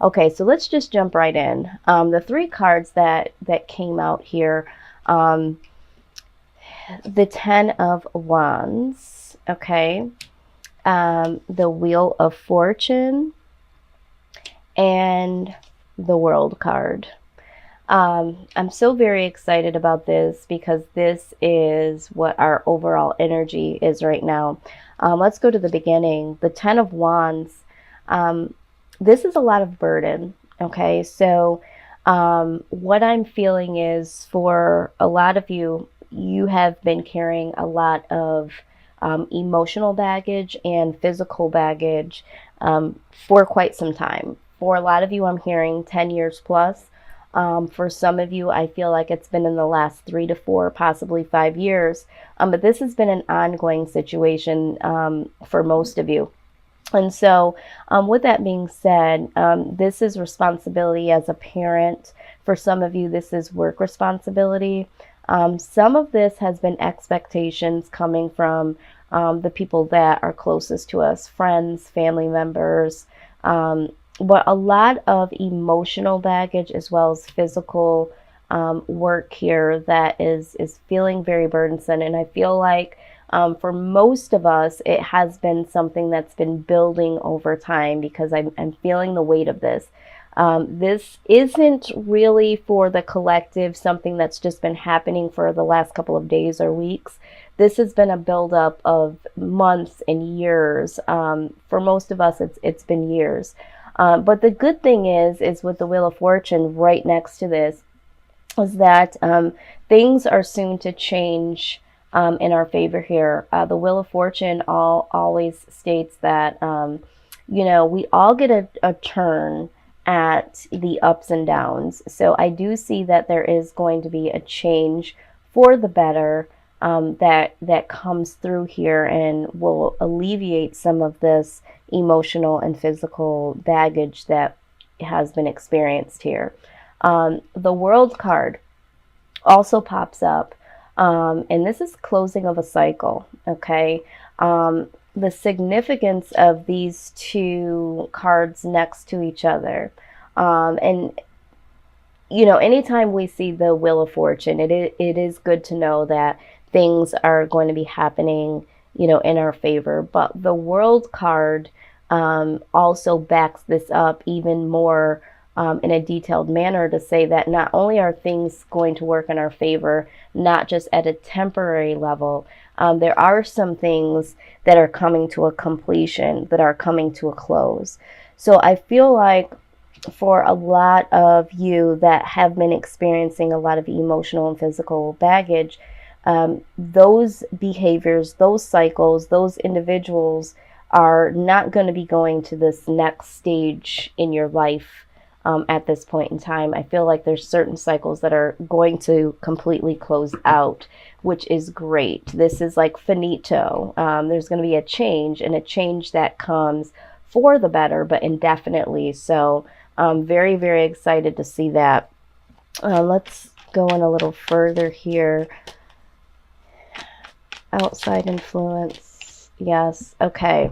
Okay, so let's just jump right in. The three cards that came out here, um, the Ten of Wands, okay, the Wheel of Fortune, and the World card. I'm so very excited about this because this is what our overall energy is right now. Let's go to the beginning. The Ten of Wands. This is a lot of burden. Okay, so what I'm feeling is for a lot of you, you have been carrying a lot of emotional baggage and physical baggage for quite some time. For a lot of you, I'm hearing 10 years plus. For some of you, I feel like it's been in the last 3 to 4, possibly 5 years. But this has been an ongoing situation for most of you. And so, with that being said, this is responsibility as a parent. For some of you, this is work responsibility. Some of this has been expectations coming from the people that are closest to us, friends, family members, but a lot of emotional baggage as well as physical work here that is feeling very burdensome. And I feel like for most of us, it has been something that's been building over time because I'm feeling the weight of this. This isn't really for the collective, something that's just been happening for the last couple of days or weeks. This has been a buildup of months and years. For most of us, it's been years. But the good thing is with the Wheel of Fortune right next to this, is that things are soon to change in our favor here. The Wheel of Fortune always states that, we all get a turn at the ups and downs. So I do see that there is going to be a change for the better that comes through here and will alleviate some of this emotional and physical baggage that has been experienced here. The World card also pops up, and this is closing of a cycle, okay? The significance of these two cards next to each other. And anytime we see the Wheel of Fortune, it is good to know that things are going to be happening, in our favor. But the World card also backs this up even more in a detailed manner to say that not only are things going to work in our favor, not just at a temporary level, there are some things that are coming to a completion, that are coming to a close. So I feel like for a lot of you that have been experiencing a lot of emotional and physical baggage, those behaviors, those cycles, those individuals are not going to be going to this next stage in your life at this point in time. I feel like there's certain cycles that are going to completely close out, which is great. This is like finito. There's going to be a change, and a change that comes for the better, but indefinitely. So I'm very, very excited to see that. Let's go in a little further here. Outside influence. Yes. Okay.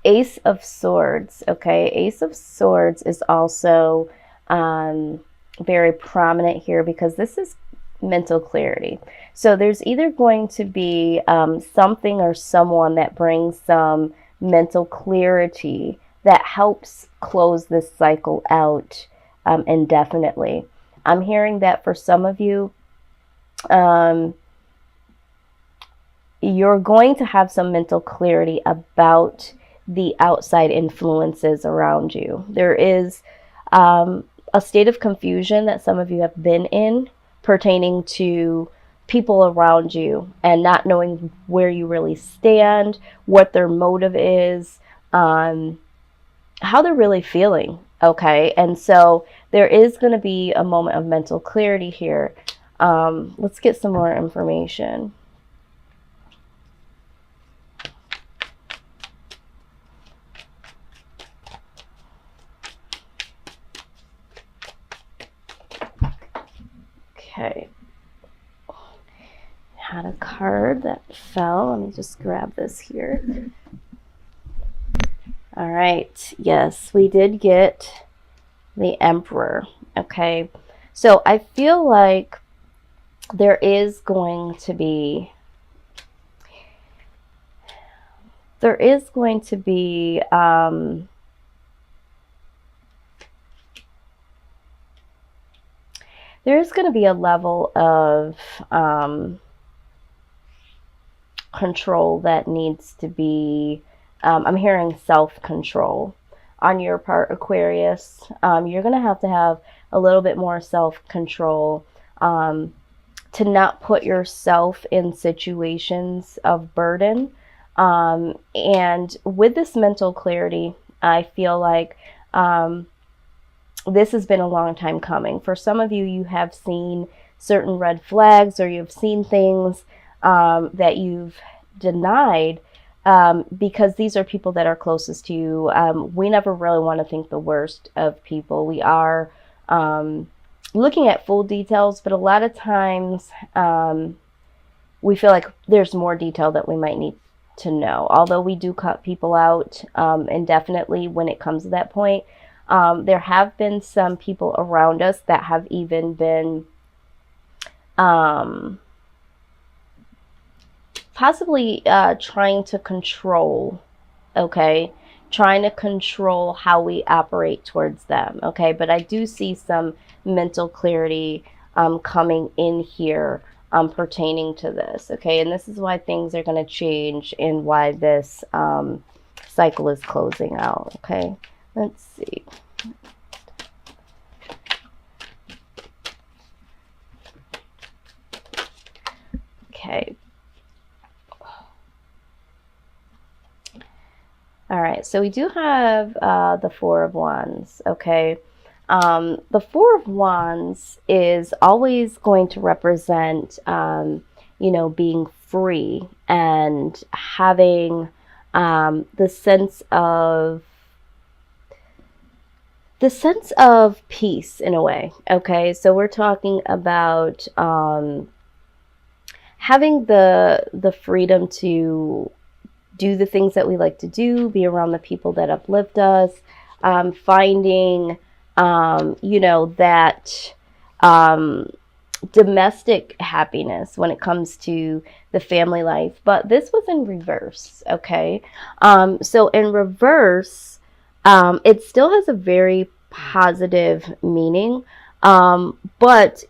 Ace of Swords. Okay. Ace of Swords is also very prominent here because this is mental clarity. So there's either going to be something or someone that brings some mental clarity that helps close this cycle out indefinitely. I'm hearing that for some of you, you're going to have some mental clarity about the outside influences around you. There is a state of confusion that some of you have been in pertaining to people around you and not knowing where you really stand, what their motive is, how they're really feeling, okay? And so there is going to be a moment of mental clarity here. Let's get some more information. Okay. Had a card that fell. Let me just grab this here. All right. Yes, we did get the Emperor. Okay. So I feel like there is going to be there is going to be there's going to be a level of control that needs to be, I'm hearing self-control on your part, Aquarius. You're going to have a little bit more self-control to not put yourself in situations of burden. And with this mental clarity, I feel like this has been a long time coming. For some of you, you have seen certain red flags, or you've seen things that you've denied because these are people that are closest to you. We never really want to think the worst of people. We are looking at full details, but a lot of times we feel like there's more detail that we might need to know. Although we do cut people out indefinitely when it comes to that point. There have been some people around us that have even been possibly trying to control, okay? Trying to control how we operate towards them, okay? But I do see some mental clarity coming in here pertaining to this, okay? And this is why things are going to change and why this cycle is closing out, okay? Let's see. Okay. All right, so we do have the Four of Wands, okay? The Four of Wands is always going to represent, you know, being free and having the sense of peace in a way, okay? So we're talking about having the freedom to do the things that we like to do, be around the people that uplift us, finding, you know, that domestic happiness when it comes to the family life. But this was in reverse, okay? So in reverse, it still has a very positive meaning, but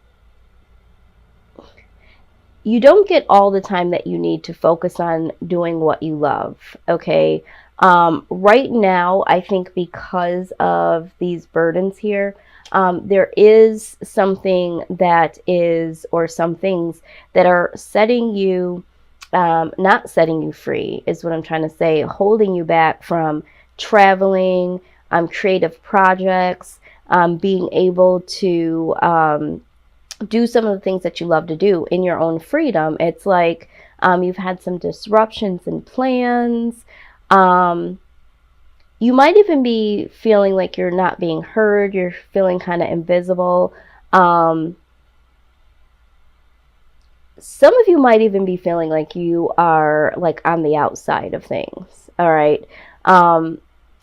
you don't get all the time that you need to focus on doing what you love, okay? Right now, I think because of these burdens here, there is something that is, or some things that are setting you, not setting you free is what I'm trying to say, holding you back from traveling, creative projects, being able to do some of the things that you love to do in your own freedom. It's like you've had some disruptions in plans. You might even be feeling like you're not being heard. You're feeling kind of invisible. Some of you might even be feeling like you are like on the outside of things. All right.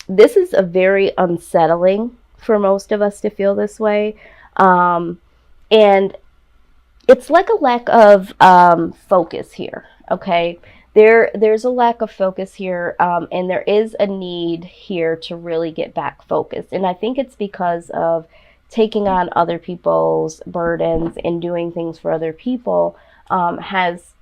This is a very unsettling for most of us to feel this way. And it's like a lack of focus here, okay? There's a lack of focus here, and there is a need here to really get back focused. And I think it's because of taking on other people's burdens and doing things for other people has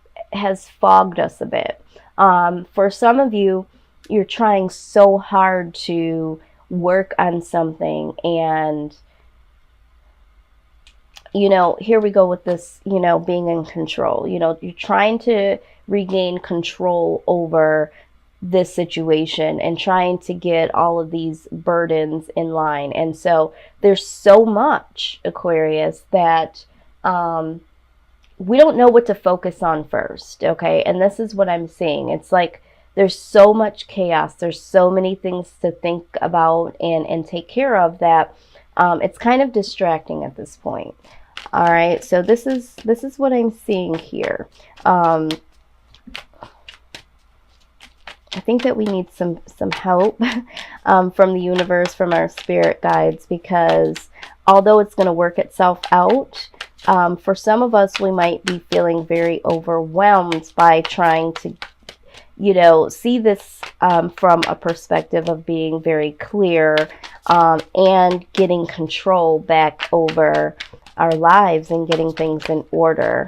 fogged us a bit. For some of you, you're trying so hard to work on something, and you know, here we go with this, you know, being in control. You know, you're trying to regain control over this situation and trying to get all of these burdens in line. And so there's so much, Aquarius, that we don't know what to focus on first, okay? And this is what I'm seeing. It's like there's so much chaos. There's so many things to think about and take care of that it's kind of distracting at this point. All right, so this is what I'm seeing here. I think that we need some help from the universe, from our spirit guides, because although it's going to work itself out, for some of us, we might be feeling very overwhelmed by trying to, you know, see this from a perspective of being very clear and getting control back over our lives and getting things in order.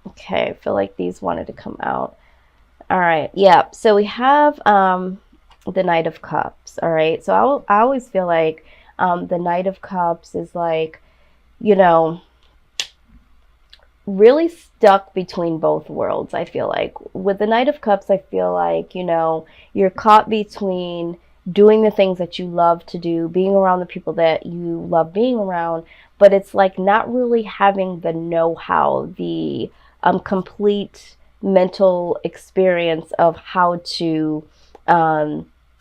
Okay, I feel like these wanted to come out. All right, yeah, so we have the Knight of Cups. All right, so I always feel like the Knight of Cups is like, you know, really stuck between both worlds. I feel like with the Knight of Cups, I feel like, you know, you're caught between doing the things that you love to do, being around the people that you love being around, but it's like not really having the know-how, the complete mental experience of how to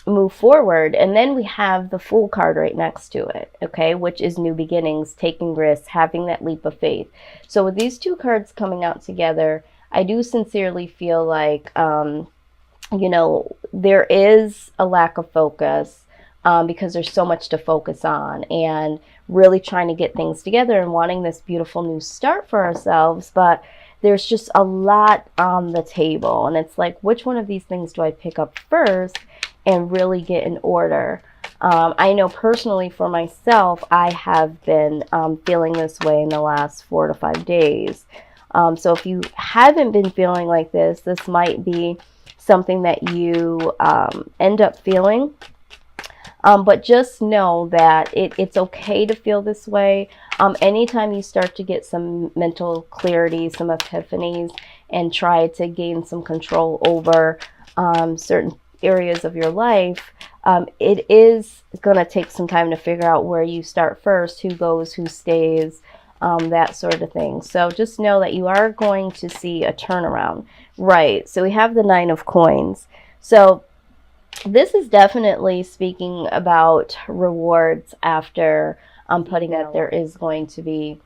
move forward. And then we have the Fool card right next to it, okay, which is new beginnings, taking risks, having that leap of faith. So with these two cards coming out together, I do sincerely feel like, you know, there is a lack of focus because there's so much to focus on, and really trying to get things together and wanting this beautiful new start for ourselves. But there's just a lot on the table, and it's like, which one of these things do I pick up first and really get in order? I know personally for myself, I have been feeling this way in the last 4 to 5 days. So if you haven't been feeling like this might be something that you end up feeling. But just know that it's okay to feel this way. Anytime you start to get some mental clarity, some epiphanies, and try to gain some control over certain areas of your life, it is going to take some time to figure out where you start first, who goes, who stays, that sort of thing. So just know that you are going to see a turnaround. Right, so we have the Nine of Coins. So this is definitely speaking about rewards after putting that there is going to be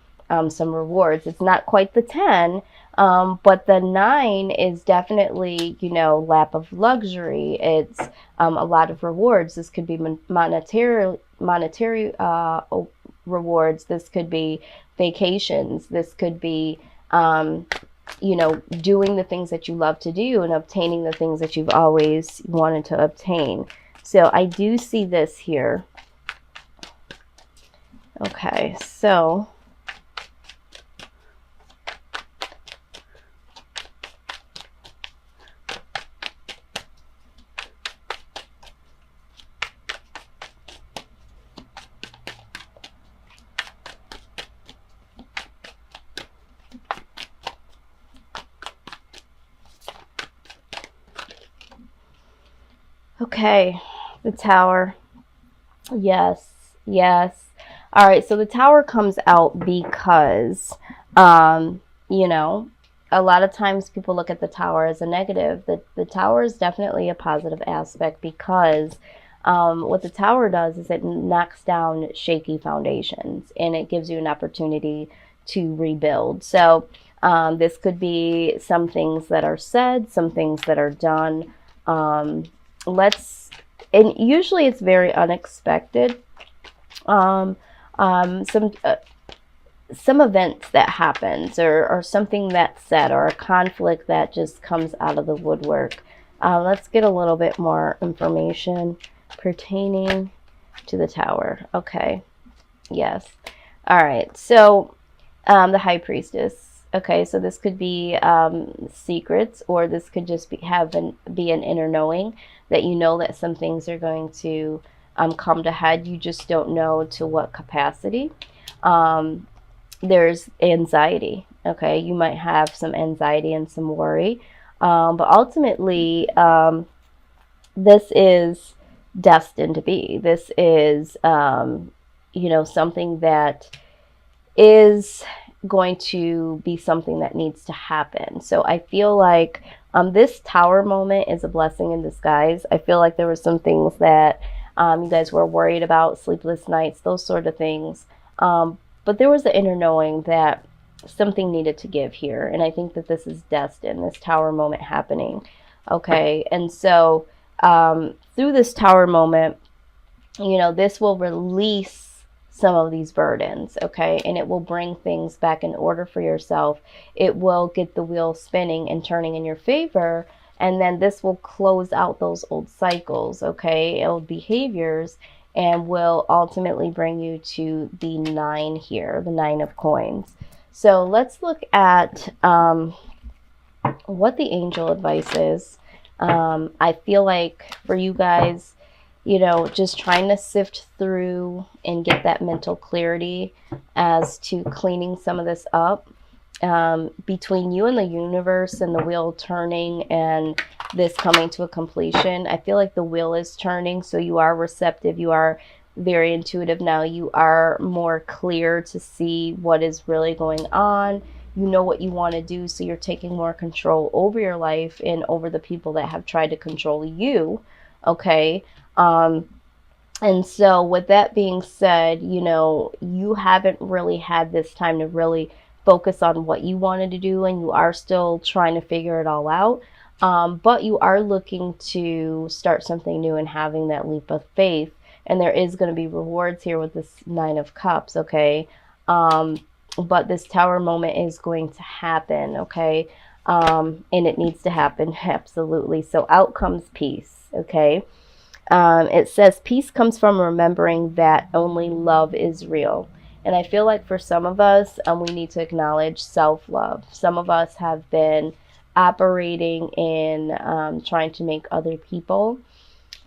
some rewards. It's not quite the 10, but the 9 is definitely, you know, lap of luxury. It's a lot of rewards. This could be monetary rewards. This could be vacations. This could be you know, doing the things that you love to do and obtaining the things that you've always wanted to obtain. So I do see this here. Okay, so okay, the Tower. Yes, yes. All right, so the Tower comes out because, you know, a lot of times people look at the Tower as a negative. The Tower is definitely a positive aspect because what the Tower does is it knocks down shaky foundations and it gives you an opportunity to rebuild. So this could be some things that are said, some things that are done. And usually it's very unexpected. Some events that happens, or something that's said, or a conflict that just comes out of the woodwork. Let's get a little bit more information pertaining to the Tower. Okay, yes. All right, so the High Priestess. Okay, so this could be secrets, or this could just be an inner knowing that you know that some things are going to come to head. You just don't know to what capacity. There's anxiety. Okay, you might have some anxiety and some worry, but ultimately, this is destined to be. This is, you know, something that is going to be something that needs to happen. So I feel like this Tower moment is a blessing in disguise. I feel like there were some things that you guys were worried about, sleepless nights, those sort of things. But there was the inner knowing that something needed to give here. And I think that this is destined, this Tower moment happening. Okay, and so through this Tower moment, you know, this will release some of these burdens, okay? And it will bring things back in order for yourself. It will get the wheel spinning and turning in your favor. And then this will close out those old cycles, okay? Old behaviors, and will ultimately bring you to the 9 here, the 9 of coins. So let's look at what the angel advice is. I feel like for you guys, you know, just trying to sift through and get that mental clarity as to cleaning some of this up, between you and the universe and the wheel turning and this coming to a completion. I feel like the wheel is turning, so you are receptive, you are very intuitive now, you are more clear to see what is really going on. You know what you want to do, so you're taking more control over your life and over the people that have tried to control you, okay? And so with that being said, you know, you haven't really had this time to really focus on what you wanted to do, and you are still trying to figure it all out. But you are looking to start something new and having that leap of faith. And there is going to be rewards here with this 9 of Cups, okay? But this Tower moment is going to happen, okay? And it needs to happen, absolutely. So out comes peace, okay? It says peace comes from remembering that only love is real. And I feel like for some of us, we need to acknowledge self-love. Some of us have been operating in trying to make other people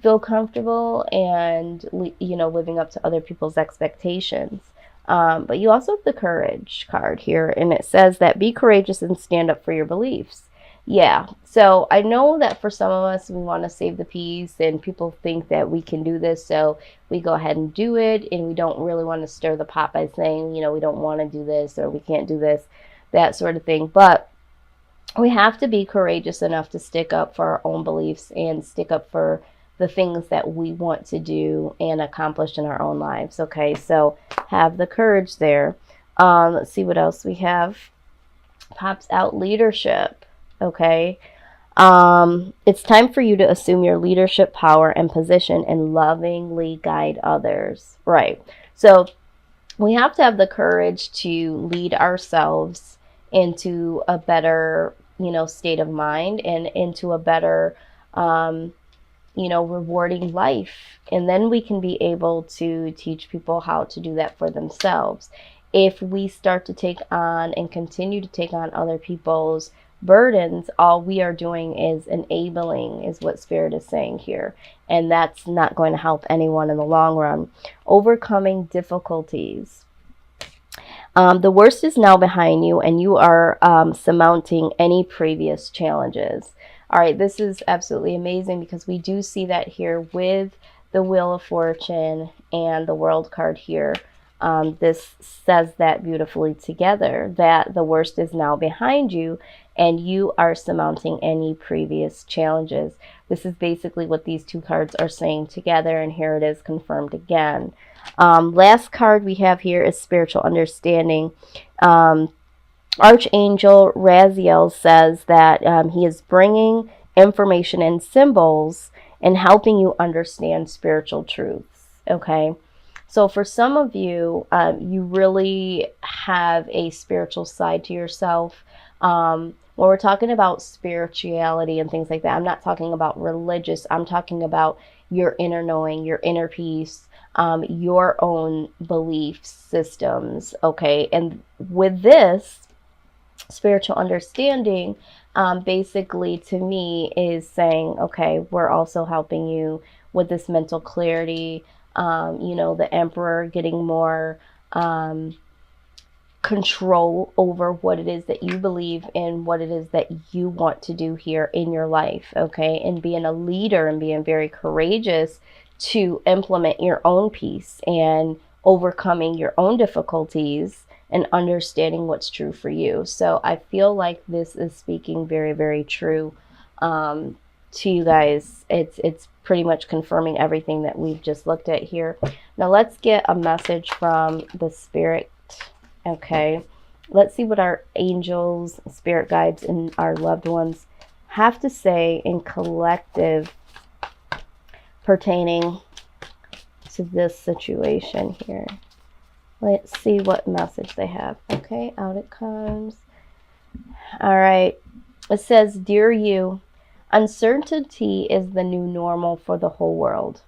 feel comfortable and, you know, living up to other people's expectations. But you also have the Courage card here, and it says that be courageous and stand up for your beliefs. Yeah, so I know that for some of us, we want to save the peace, and people think that we can do this, so we go ahead and do it, and we don't really want to stir the pot by saying, you know, we don't want to do this, or we can't do this, that sort of thing. But we have to be courageous enough to stick up for our own beliefs and stick up for the things that we want to do and accomplish in our own lives, okay? So have the courage there. Let's see what else we have. Pops out leadership, okay? It's time for you to assume your leadership power and position and lovingly guide others, right? So we have to have the courage to lead ourselves into a better, you know, state of mind and into a better, you know, rewarding life. And then we can be able to teach people how to do that for themselves. If we start to take on and continue to take on other people's burdens, all we are doing is enabling, is what Spirit is saying here. And that's not going to help anyone in the long run. Overcoming difficulties. The worst is now behind you, and you are surmounting any previous challenges. All right, this is absolutely amazing because we do see that here with the Wheel of Fortune and the World card here. This says that beautifully together, that the worst is now behind you and you are surmounting any previous challenges. This is basically what these two cards are saying together, and here it is confirmed again. Last card we have here is Spiritual Understanding. Archangel Raziel says that he is bringing information and symbols and helping you understand spiritual truths, okay? So for some of you, you really have a spiritual side to yourself. When we're talking about spirituality and things like that, I'm not talking about religious. I'm talking about your inner knowing, your inner peace, your own belief systems, okay? And with this, spiritual understanding, basically to me is saying, okay, we're also helping you with this mental clarity, you know, the Emperor getting more control over what it is that you believe in, what it is that you want to do here in your life, okay? And being a leader and being very courageous to implement your own peace and overcoming your own difficulties and understanding what's true for you. So I feel like this is speaking very, very true to you guys. It's pretty much confirming everything that we've just looked at here. Now let's get a message from the Spirit. Okay, let's see what our angels, spirit guides, and our loved ones have to say in collective pertaining to this situation here. Let's see what message they have. Okay, out it comes. All right. It says, Dear you, uncertainty is the new normal for the whole world.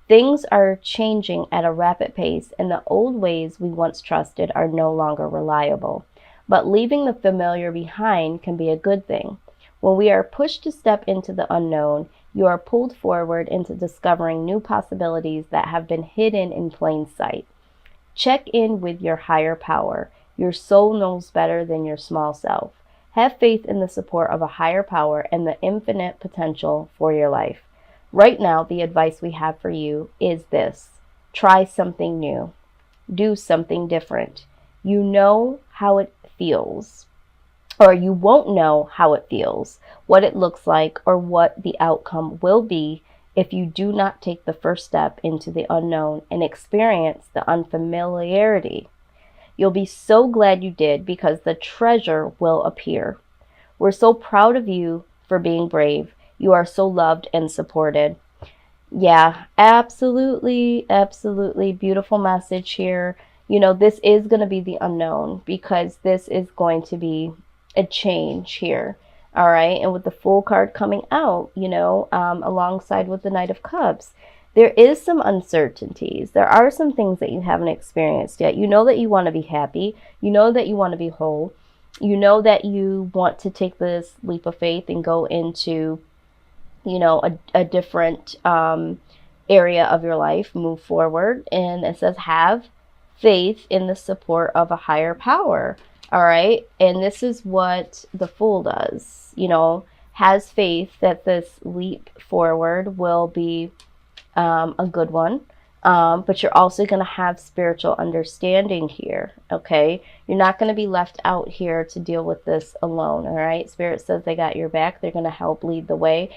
Things are changing at a rapid pace, and the old ways we once trusted are no longer reliable. But leaving the familiar behind can be a good thing. When we are pushed to step into the unknown, you are pulled forward into discovering new possibilities that have been hidden in plain sight. Check in with your higher power. Your soul knows better than your small self. Have faith in the support of a higher power and the infinite potential for your life. Right now, the advice we have for you is this. Try something new. Do something different. You know how it feels, or you won't know how it feels, what it looks like, or what the outcome will be if you do not take the first step into the unknown and experience the unfamiliarity. You'll be so glad you did because the treasure will appear. We're so proud of you for being brave. You are so loved and supported. Yeah, absolutely, absolutely beautiful message here. You know, this is going to be the unknown because this is going to be a change here. All right. And with the Fool card coming out, you know, alongside with the Knight of Cups, there is some uncertainties. There are some things that you haven't experienced yet. You know that you want to be happy. You know that you want to be whole. You know that you want to take this leap of faith and go into, you know, a different area of your life, move forward. And it says, have faith in the support of a higher power. All right. And this is what the Fool does, you know, has faith that this leap forward will be a good one. But you're also going to have spiritual understanding here. Okay. You're not going to be left out here to deal with this alone. All right. Spirit says they got your back. They're going to help lead the way.